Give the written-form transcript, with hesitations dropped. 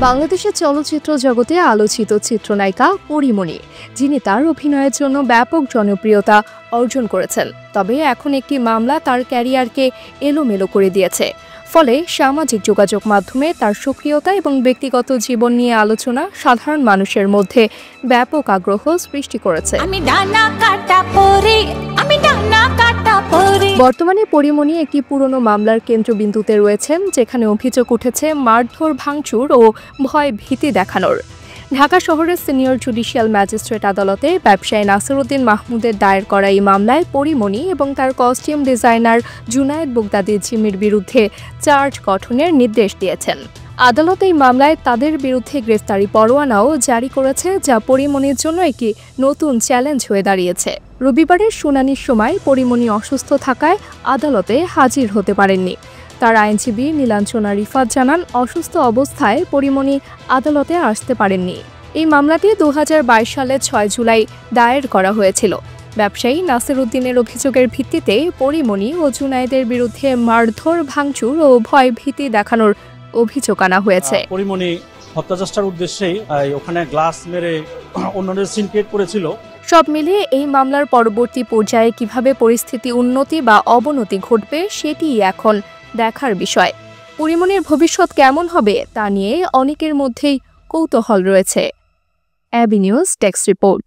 বাংলাদেশের চলচ্চিত্র জগতে আলোচিত চিত্রনায়িকা পরীমণি, যিনি তার অভিনয়ের জন্য ব্যাপক জনপ্রিয়তা অর্জন করেছেন। তবে এখন একটি মামলা তার ক্যারিয়ারকে এলোমেলো করে দিয়েছে। ফলে সামাজিক যোগাযোগ মাধ্যমে তার সক্রিয়তা এবং ব্যক্তিগত জীবন নিয়ে আলোচনা সাধারণ মানুষের মধ্যে ব্যাপক আগ্রহ সৃষ্টি করেছে। বর্তমানে পরীমণি একটি পুরনো মামলার কেন্দ্রবিন্দুতে রয়েছেন, যেখানে অভিযোগ উঠেছে মারধর, ভাঙচুর ও ভয় ভীতি দেখানোর। ঢাকা শহরের সিনিয়র জুডিশিয়াল ম্যাজিস্ট্রেট আদালতে ব্যবসায়ী নাসিরউদ্দিন মাহমুদের দায়ের করা এই মামলায় পরীমণি এবং তার কস্টিউম ডিজাইনার জুনায়েদ বুগদাদি জিম্মির বিরুদ্ধে চার্জ গঠনের নির্দেশ দিয়েছেন। আদালত এই মামলায় তাদের বিরুদ্ধে গ্রেফতারি পরোয়ানাও জারি করেছে, যা পরীমণির জন্য একটি নতুন চ্যালেঞ্জ হয়ে দাঁড়িয়েছে। রবিবারের শুনানির সময় পরীমণি অসুস্থ থাকায় আদালতে হাজির হতে পারেননি। তার আইনজীবী নীলাঞ্জনা রিফাত জানান, অসুস্থ অবস্থায় পরীমণি আদালতে আসতে পারেননি। এই মামলাটি 2022 সালের 6 জুলাই দায়ের করা হয়েছিল। ব্যবসায়ী নাসিরউদ্দিনের অভিযোগের ভিত্তিতে পরীমণি ও জুনায়েদের বিরুদ্ধে মারধর, ভাঙচুর ও ভয় ভীতি দেখানোর অভিযোগ আনা হয়েছে। পরীমণি হত্যাচেষ্টার উদ্দেশ্যেই ওখানে গ্লাস মেরে অন্যদের সিন ক্রিয়েট করেছিল। সব মিলিয়ে এই মামলার পরবর্তী পর্যায়ে কিভাবে পরিস্থিতি উন্নতি বা অবনতি ঘটবে সেটিই এখন দেখার বিষয়। পরীমণির ভবিষ্যৎ কেমন হবে তা নিয়ে অনেকের মধ্যেই কৌতূহল রয়েছে। AB news desk report.